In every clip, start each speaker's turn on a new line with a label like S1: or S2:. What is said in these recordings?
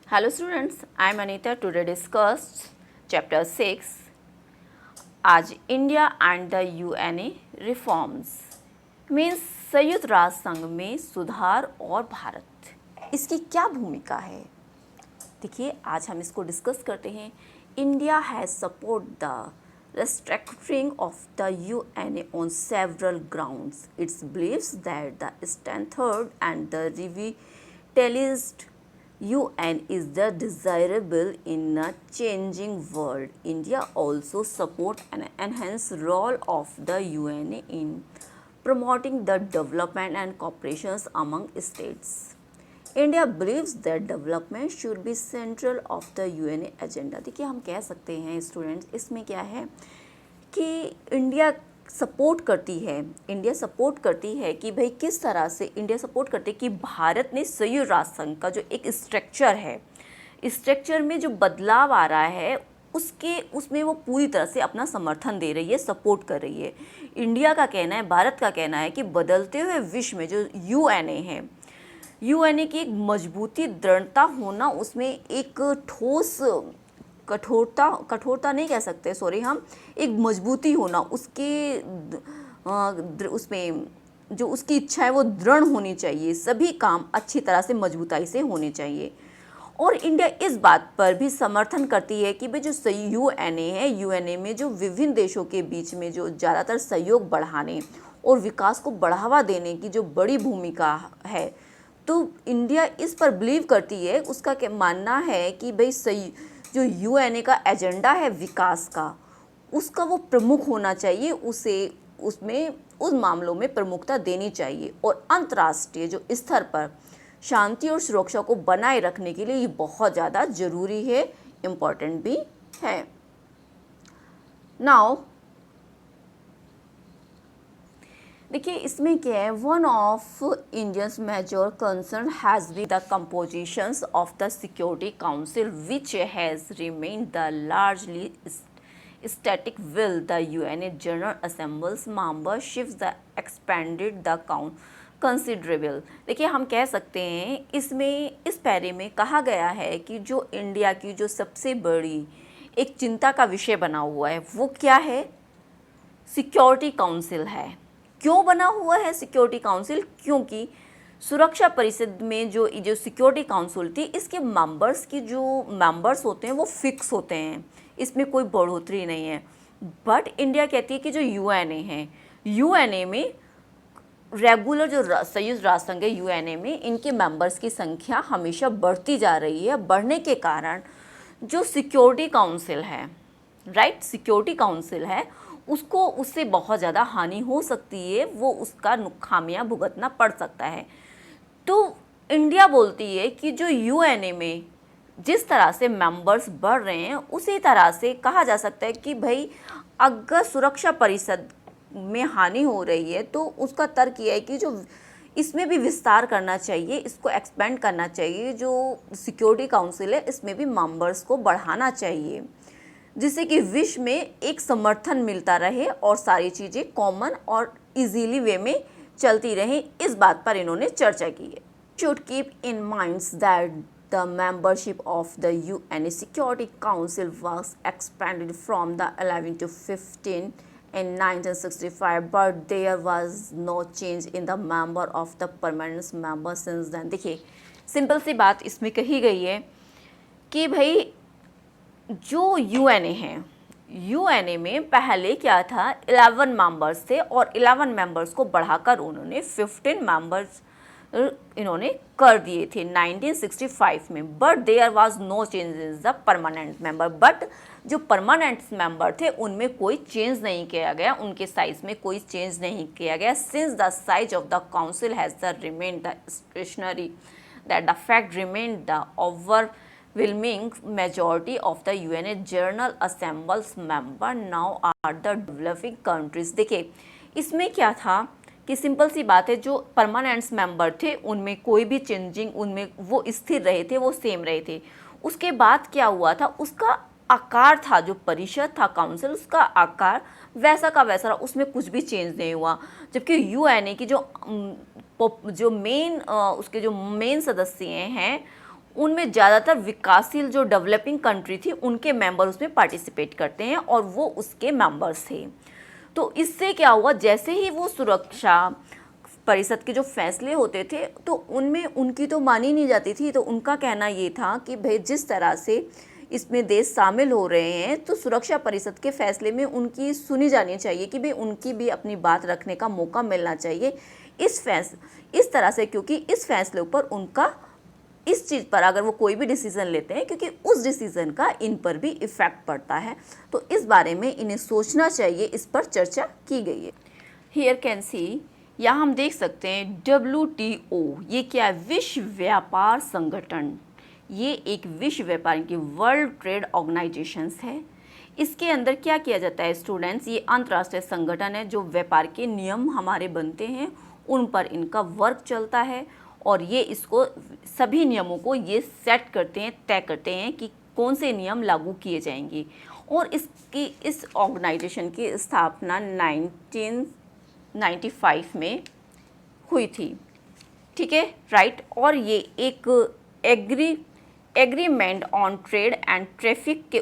S1: Hello students, I am Anita. Today discussed chapter 6 आज India and the UNA reforms means संयुक्त राष्ट्र संघ में सुधार और भारत, इसकी क्या भूमिका है। देखिए आज हम इसको डिस्कस करते हैं। India has support the restructuring of the UNA on several grounds. It believes that the strengthened and the revitalized UN is the desirable in a changing world. India also supports an enhanced role of the UNA in promoting the development and cooperation among states. India believes that development should be central of the UNA agenda. देखिए हम कह सकते हैं students, इसमें क्या है कि India support करती है कि भाई किस तरह से इंडिया सपोर्ट करती है कि भारत ने संयुक्त राष्ट्र संघ का जो एक स्ट्रक्चर है, स्ट्रक्चर में जो बदलाव आ रहा है उसमें वो पूरी तरह से अपना समर्थन दे रही है, सपोर्ट कर रही है। इंडिया का कहना है, भारत का कहना है कि बदलते हुए विश्व में जो यूएनए है, यूएनए की एक मजबूती, दृढ़ता होना, उसमें एक ठोस कठोरता नहीं कह सकते, सॉरी, हम एक मजबूती होना, उसमें जो उसकी इच्छा है वो दृढ़ होनी चाहिए, सभी काम अच्छी तरह से मजबूताई से होने चाहिए। और इंडिया इस बात पर भी समर्थन करती है कि भाई जो यूएनए है, यूएनए में जो विभिन्न देशों के बीच में जो ज़्यादातर सहयोग बढ़ाने और विकास को बढ़ावा देने की जो बड़ी भूमिका है, तो इंडिया इस पर बिलीव करती है, उसका क्या मानना है कि भाई सही जो यूएनए का एजेंडा है विकास का, उसका वो प्रमुख होना चाहिए, उस मामलों में प्रमुखता देनी चाहिए। और अंतर्राष्ट्रीय जो स्तर पर शांति और सुरक्षा को बनाए रखने के लिए ये बहुत ज़्यादा ज़रूरी है, इम्पॉर्टेंट भी है। नाउ देखिए इसमें क्या है, one of Indians major concern has been the compositions of the security council which has remained the largely static will the UN general assemblies memberships the expanded the considerable. देखिए हम कह सकते हैं इसमें, इस पैरे में कहा गया है कि जो इंडिया की जो सबसे बड़ी एक चिंता का विषय बना हुआ है वो क्या है, सिक्योरिटी काउंसिल है। क्यों बना हुआ है सिक्योरिटी काउंसिल? क्योंकि सुरक्षा परिषद में जो सिक्योरिटी काउंसिल थी, इसके मेंबर्स की जो मेंबर्स होते हैं वो फिक्स होते हैं, इसमें कोई बढ़ोतरी नहीं है। बट इंडिया कहती है कि जो यूएनए है, यूएनए में रेगुलर जो संयुक्त राष्ट्र संघ है, यूएनए में इनके मेंबर्स की संख्या हमेशा बढ़ती जा रही है। बढ़ने के कारण जो सिक्योरिटी काउंसिल है, राइट, सिक्योरिटी काउंसिल है, उससे बहुत ज़्यादा हानि हो सकती है, वो उसका खामियां भुगतना पड़ सकता है। तो इंडिया बोलती है कि जो यूएनए में जिस तरह से मेंबर्स बढ़ रहे हैं, उसी तरह से कहा जा सकता है कि भाई अगर सुरक्षा परिषद में हानि हो रही है तो उसका तर्क ये है कि जो इसमें भी विस्तार करना चाहिए, इसको एक्सपेंड करना चाहिए, जो सिक्योरिटी काउंसिल है इसमें भी मेंबर्स को बढ़ाना चाहिए, जिससे कि विश्व में एक समर्थन मिलता रहे और सारी चीज़ें कॉमन और इजीली वे में चलती रहें। इस बात पर इन्होंने चर्चा की है। Should keep in minds that the membership of the UNA security council was expanded from the 11 to 15 in 1965, but there was no change in the member of the permanent member since then। देखिए simple सी बात इसमें कही गई है कि भाई जो UNA है, यूएनए में पहले क्या था, 11 मेंबर्स थे और 11 मेंबर्स को बढ़ाकर उन्होंने 15 मेंबर्स इन्होंने कर दिए थे 1965 में। But there was no change in the permanent member, but जो परमानेंट मेंबर थे उनमें कोई चेंज नहीं किया गया, उनके साइज में कोई चेंज नहीं किया गया। Since the size of the council has the remain the stationary that the fact remain the overwhelming majority of the UNA General Assembly's member now are the developing countries। देखिए इसमें क्या था कि सिंपल सी बात है, जो परमानेंट मेंबर थे उनमें कोई भी चेंजिंग, उनमें वो स्थिर रहे थे, वो सेम रहे थे। उसके बाद क्या हुआ था, उसका आकार था, जो परिषद था काउंसिल, उसका आकार वैसा का वैसा रहा, उसमें कुछ भी चेंज नहीं हुआ। जबकि यूएनए की जो मेन उसके जो मेन सदस्य हैं उनमें ज़्यादातर विकासशील जो डेवलपिंग कंट्री थी उनके मेंबर उसमें पार्टिसिपेट करते हैं और वो उसके मेंबर्स थे। तो इससे क्या हुआ, जैसे ही वो सुरक्षा परिषद के जो फैसले होते थे तो उनमें उनकी तो मानी नहीं जाती थी। तो उनका कहना ये था कि भाई जिस तरह से इसमें देश शामिल हो रहे हैं तो सुरक्षा परिषद के फैसले में उनकी सुनी जानी चाहिए कि भाई उनकी भी अपनी बात रखने का मौका मिलना चाहिए इस तरह से, क्योंकि इस फैसले पर उनका इस चीज़ पर अगर वो कोई भी डिसीज़न लेते हैं क्योंकि उस डिसीज़न का इन पर भी इफ़ेक्ट पड़ता है। तो इस बारे में इन्हें सोचना चाहिए, इस पर चर्चा की गई है। हियर कैन सी, यहाँ हम देख सकते हैं WTO, ये क्या है, विश्व व्यापार संगठन। ये एक विश्व व्यापार की वर्ल्ड ट्रेड ऑर्गेनाइजेशंस है। इसके अंदर क्या किया जाता है स्टूडेंट्स, ये अंतर्राष्ट्रीय संगठन है जो व्यापार के नियम हमारे बनते हैं उन पर इनका वर्क चलता है और ये इसको सभी नियमों को ये सेट करते हैं, तय करते हैं कि कौन से नियम लागू किए जाएंगे। और इस ऑर्गेनाइजेशन की स्थापना 1995 में हुई थी, ठीक है, राइट। और ये एक agreement on trade and traffic के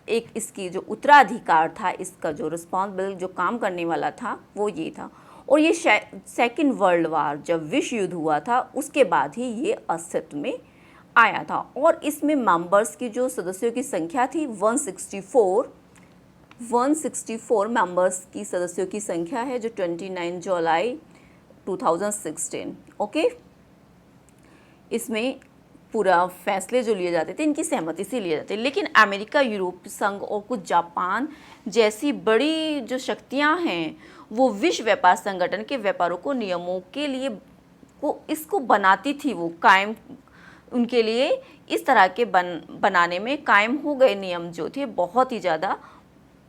S1: एक इसकी जो उत्तराधिकार था, इसका जो रिस्पॉन्सिबल जो काम करने वाला था वो ये था। और ये सेकेंड वर्ल्ड वार जब विश्व युद्ध हुआ था उसके बाद ही ये अस्तित्व में आया था। और इसमें मेंबर्स की जो सदस्यों की संख्या थी 164 मेंबर्स की सदस्यों की संख्या है जो 29 जुलाई 2016, ओके। इसमें पूरा फैसले जो लिए जाते थे इनकी सहमति से लिए जाते, लेकिन अमेरिका, यूरोपीय संघ और कुछ जापान जैसी बड़ी जो शक्तियां हैं वो विश्व व्यापार संगठन के व्यापारों को नियमों के लिए वो इसको बनाती थी, वो कायम उनके लिए इस तरह के बनाने में कायम हो गए नियम जो थे बहुत ही ज़्यादा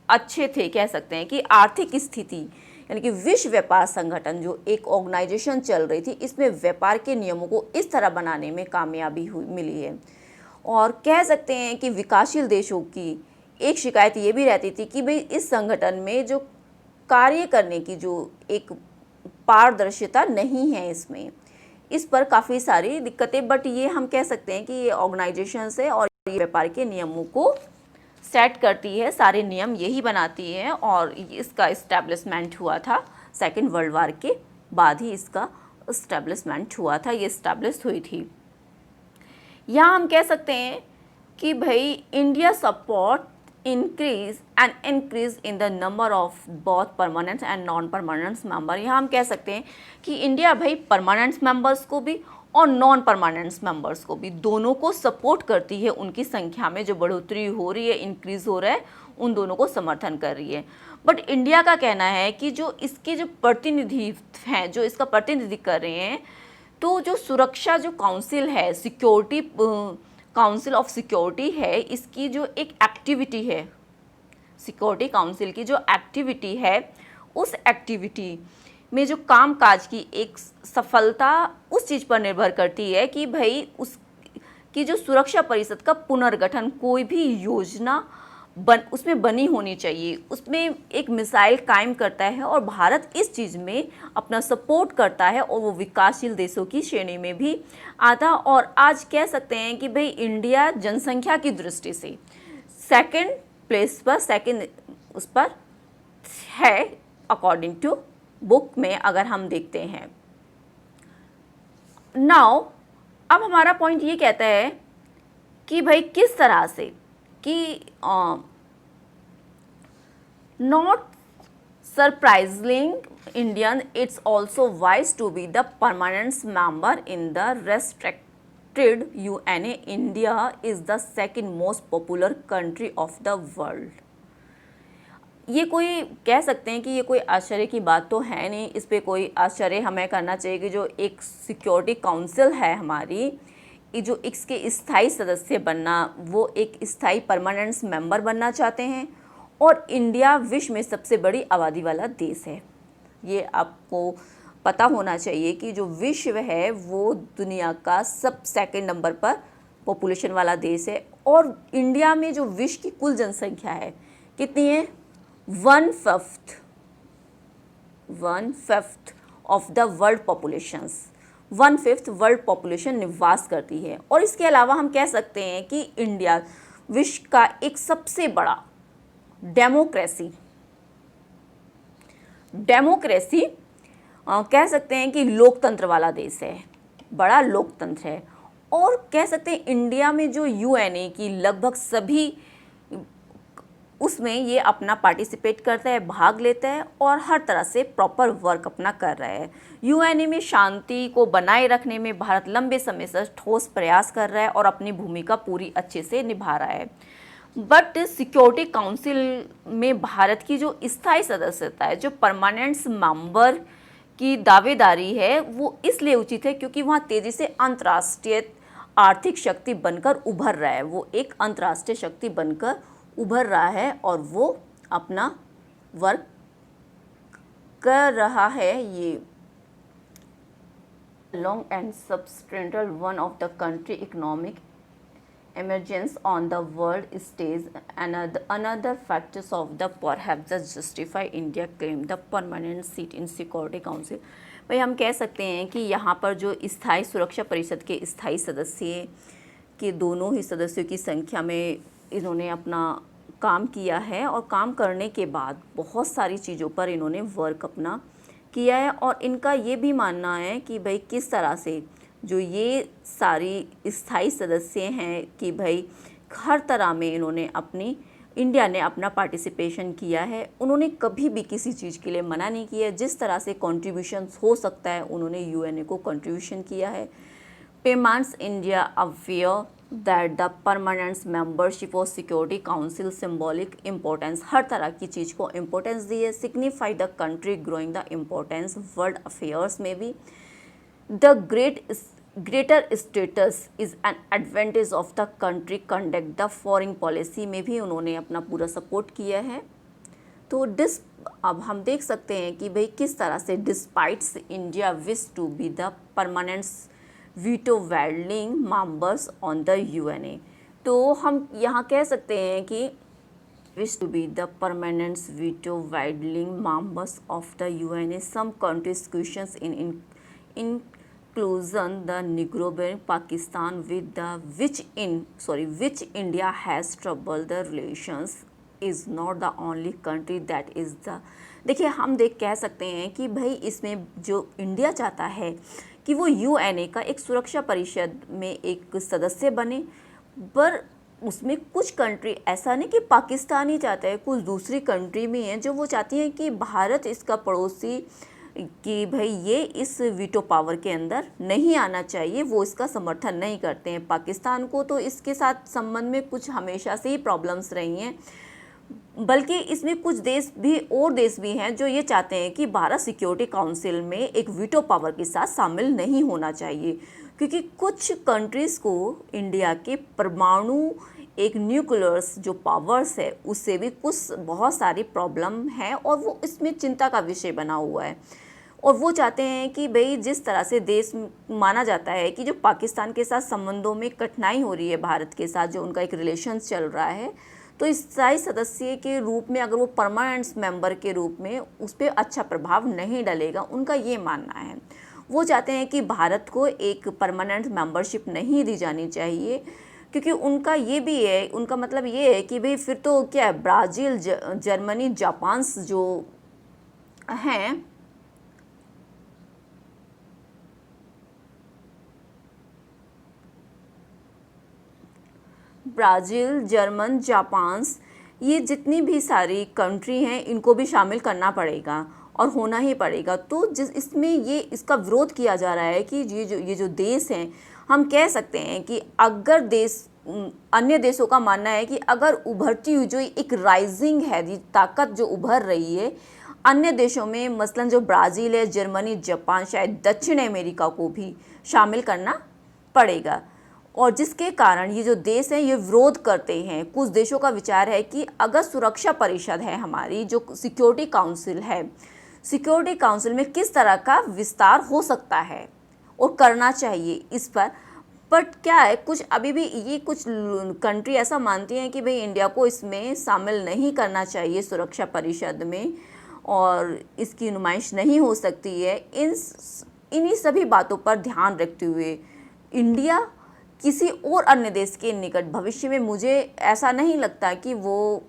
S1: अच्छे थे। कह सकते हैं कि आर्थिक स्थिति यानी कि विश्व व्यापार संगठन जो एक ऑर्गेनाइजेशन चल रही थी इसमें व्यापार के नियमों को इस तरह बनाने में कामयाबी मिली है। और कह सकते हैं कि विकासशील देशों की एक शिकायत ये भी रहती थी कि भाई इस संगठन में जो कार्य करने की जो एक पारदर्शिता नहीं है, इसमें इस पर काफ़ी सारी दिक्कतें, बट ये हम कह सकते हैं कि ये ऑर्गेनाइजेशन है और ये व्यापार के नियमों को सेट करती है, सारे नियम यही बनाती है। और इसका इस्टेब्लिशमेंट हुआ था सेकेंड वर्ल्ड वार के बाद ही इसका इस्टेब्लिशमेंट हुआ था, ये इस्टेब्लिश हुई थी। यहाँ हम कह सकते हैं कि भाई India support increase in the number of both permanent and non permanent member. यहाँ हम कह सकते हैं कि इंडिया भाई परमानेंट मेंबर्स को भी और नॉन परमानेंट मेंबर्स को भी दोनों को सपोर्ट करती है, उनकी संख्या में जो बढ़ोतरी हो रही है, इंक्रीज़ हो रहा है, उन दोनों को समर्थन कर रही है। बट इंडिया का कहना है कि जो इसके जो प्रतिनिधि हैं जो इसका प्रतिनिधि कर रहे हैं, तो जो सुरक्षा जो काउंसिल है, सिक्योरिटी काउंसिल ऑफ सिक्योरिटी है, इसकी जो एक एक्टिविटी है, सिक्योरिटी काउंसिल की जो एक्टिविटी है, उस एक्टिविटी में जो कामकाज की एक सफलता उस चीज़ पर निर्भर करती है कि भाई उसकी जो सुरक्षा परिषद का पुनर्गठन, कोई भी योजना उसमें बनी होनी चाहिए, उसमें एक मिसाइल कायम करता है और भारत इस चीज़ में अपना सपोर्ट करता है और वो विकासशील देशों की श्रेणी में भी आता। और आज कह सकते हैं कि भाई इंडिया जनसंख्या की दृष्टि से सेकंड प्लेस पर उस पर है अकॉर्डिंग टू बुक में, अगर हम देखते हैं। नाउ अब हमारा पॉइंट ये कहता है कि भाई किस तरह से कि not surprising Indian its also wise to be the permanent member in the restricted UNA। India is the second most popular country of the world. ये कोई कह सकते हैं कि ये कोई आश्चर्य की बात तो है नहीं, इस पर कोई आश्चर्य हमें करना चाहिए कि जो एक सिक्योरिटी काउंसिल है हमारी, जो इसके स्थायी सदस्य बनना, वो एक स्थायी परमानेंट मेंबर बनना चाहते हैं। और इंडिया विश्व में सबसे बड़ी आबादी वाला देश है, ये आपको पता होना चाहिए कि जो विश्व है वो दुनिया का सेकंड नंबर पर पॉपुलेशन वाला देश है। और इंडिया में जो विश्व की कुल जनसंख्या है कितनी है, 1/5 of the world populations, 1/5 world population निवास करती है। और इसके अलावा हम कह सकते हैं कि इंडिया विश्व का एक सबसे बड़ा डेमोक्रेसी कह सकते हैं कि लोकतंत्र वाला देश है, बड़ा लोकतंत्र है। और कह सकते हैं इंडिया में जो यूएनए की लगभग सभी उसमें ये अपना पार्टिसिपेट करता है, भाग लेता है और हर तरह से प्रॉपर वर्क अपना कर रहा है। यूएनए में शांति को बनाए रखने में भारत लंबे समय से ठोस प्रयास कर रहा है और अपनी भूमिका पूरी अच्छे से निभा रहा है। बट सिक्योरिटी काउंसिल में भारत की जो स्थायी सदस्यता है, जो परमानेंट मेंबर की दावेदारी है, वो इसलिए उचित है क्योंकि वहाँ तेजी से अंतर्राष्ट्रीय आर्थिक शक्ति बनकर उभर रहा है। वो एक अंतर्राष्ट्रीय शक्ति बनकर उभर रहा है और वो अपना वर्क कर रहा है। ये long and substantial one of the country economic emergence on the world stage. Another factors of the perhaps justify India claim the permanent seat in Security Council. भाई हम कह सकते हैं कि यहाँ पर जो स्थायी सुरक्षा परिषद के स्थायी सदस्य के दोनों ही सदस्यों की संख्या में इन्होंने अपना काम किया है और काम करने के बाद बहुत सारी चीज़ों पर इन्होंने वर्क अपना किया है। और इनका ये भी मानना है कि भाई किस तरह से जो ये सारी स्थायी सदस्य हैं कि भाई हर तरह में इन्होंने अपनी इंडिया ने अपना पार्टिसिपेशन किया है। उन्होंने कभी भी किसी चीज़ के लिए मना नहीं किया। जिस तरह से कंट्रीब्यूशन हो सकता है उन्होंने यूएनए को कंट्रीब्यूशन किया है। Payments India aware that the permanent membership of security council symbolic importance, हर तरह की चीज़ को इम्पोर्टेंस दी है। Signify the country growing the importance world affairs में भी the greater status is an advantage of the country conduct the foreign policy में भी उन्होंने अपना पूरा सपोर्ट किया है। तो अब हम देख सकते हैं कि भाई किस तरह से despites India wish to be the permanent veto welding members on the UNA, तो हम यहाँ कह सकते हैं कि wish to be the permanent veto wielding members of the UNA. Some countries questions in inclusion the Negro Pakistan with the which India has troubled the relations is not the only country that is the, देखिए हम कह सकते हैं कि भाई इसमें जो India चाहता है कि वो यूएनए का एक सुरक्षा परिषद में एक सदस्य बने, पर उसमें कुछ कंट्री ऐसा नहीं कि पाकिस्तान ही चाहता है, कुछ दूसरी कंट्री भी हैं जो वो चाहती हैं कि भारत इसका पड़ोसी कि भाई ये इस वीटो पावर के अंदर नहीं आना चाहिए, वो इसका समर्थन नहीं करते हैं। पाकिस्तान को तो इसके साथ संबंध में कुछ हमेशा से ही प्रॉब्लम्स रही हैं, बल्कि इसमें कुछ देश भी हैं जो ये चाहते हैं कि भारत सिक्योरिटी काउंसिल में एक वीटो पावर के साथ शामिल नहीं होना चाहिए, क्योंकि कुछ कंट्रीज़ को इंडिया के परमाणु एक न्यूक्लियर्स जो पावर्स है उससे भी कुछ बहुत सारी प्रॉब्लम है और वो इसमें चिंता का विषय बना हुआ है। और वो चाहते हैं कि भाई जिस तरह से देश माना जाता है कि जो पाकिस्तान के साथ संबंधों में कठिनाई हो रही है, भारत के साथ जो उनका एक रिलेशंस चल रहा है, तो स्थायी सदस्य के रूप में अगर वो परमानेंट मेंबर के रूप में उस पर अच्छा प्रभाव नहीं डलेगा, उनका ये मानना है। वो चाहते हैं कि भारत को एक परमानेंट मेंबरशिप नहीं दी जानी चाहिए, क्योंकि उनका ये भी है, उनका मतलब ये है कि भाई फिर तो क्या है, ब्राज़ील, जर्मनी, जापान जो हैं ब्राज़ील, जर्मन, जापान, ये जितनी भी सारी कंट्री हैं इनको भी शामिल करना पड़ेगा और होना ही पड़ेगा। तो इसमें ये इसका विरोध किया जा रहा है कि ये जो देश हैं, हम कह सकते हैं कि अगर अन्य देशों का मानना है कि अगर उभरती हुई जो एक राइजिंग है, ये ताकत जो उभर रही है अन्य देशों में, मसलन जो ब्राज़ील है, जर्मनी, जापान, शायद दक्षिण अमेरिका को भी शामिल करना पड़ेगा, और जिसके कारण ये जो देश हैं ये विरोध करते हैं। कुछ देशों का विचार है कि अगर सुरक्षा परिषद है हमारी, जो सिक्योरिटी काउंसिल है, सिक्योरिटी काउंसिल में किस तरह का विस्तार हो सकता है और करना चाहिए इस पर। बट क्या है, कुछ अभी भी ये कुछ कंट्री ऐसा मानती हैं कि भाई इंडिया को इसमें शामिल नहीं करना चाहिए सुरक्षा परिषद में और इसकी नुमाइश नहीं हो सकती है। इन्हीं सभी बातों पर ध्यान रखते हुए इंडिया किसी और अन्य देश के निकट भविष्य में मुझे ऐसा नहीं लगता कि वो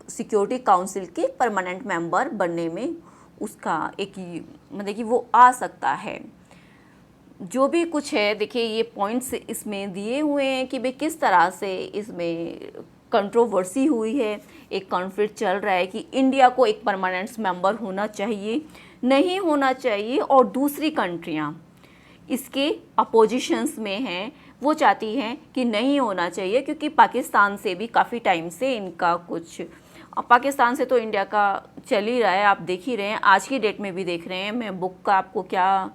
S1: सिक्योरिटी काउंसिल के परमानेंट मेंबर बनने में उसका एक मतलब कि वो आ सकता है। जो भी कुछ है देखिए, ये पॉइंट्स इसमें दिए हुए हैं कि भाई किस तरह से इसमें कंट्रोवर्सी हुई है, एक कॉन्फ्लिक्ट चल रहा है कि इंडिया को एक परमानेंट मेंबर होना चाहिए, नहीं होना चाहिए, और दूसरी कंट्रियां इसके अपोजिशंस में हैं, वो चाहती हैं कि नहीं होना चाहिए, क्योंकि पाकिस्तान से भी काफ़ी टाइम से इनका कुछ, पाकिस्तान से तो इंडिया का चल ही रहा है, आप देख ही रहे हैं, आज की डेट में भी देख रहे हैं। मैं बुक का आपको क्या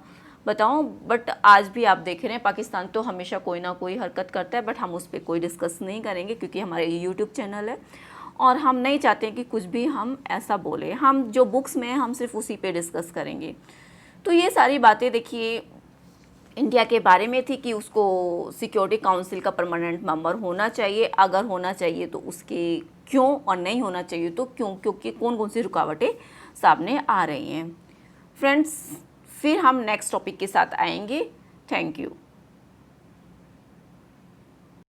S1: बताऊं, बट आज भी आप देख रहे हैं पाकिस्तान तो हमेशा कोई ना कोई हरकत करता है, बट हम उस पर कोई डिस्कस नहीं करेंगे क्योंकि हमारे यूट्यूब चैनल है और हम नहीं चाहते हैं कि कुछ भी हम ऐसा बोले। हम जो बुक्स में हैं हम सिर्फ उसी पे डिस्कस करेंगे। तो ये सारी बातें देखिए इंडिया के बारे में थी कि उसको सिक्योरिटी काउंसिल का परमानेंट मेंबर होना चाहिए, अगर होना चाहिए तो उसके क्यों, और नहीं होना चाहिए तो क्यों, क्योंकि कौन कौन सी रुकावटें सामने आ रही हैं। फ्रेंड्स, फिर हम नेक्स्ट टॉपिक के साथ आएंगे। Thank you.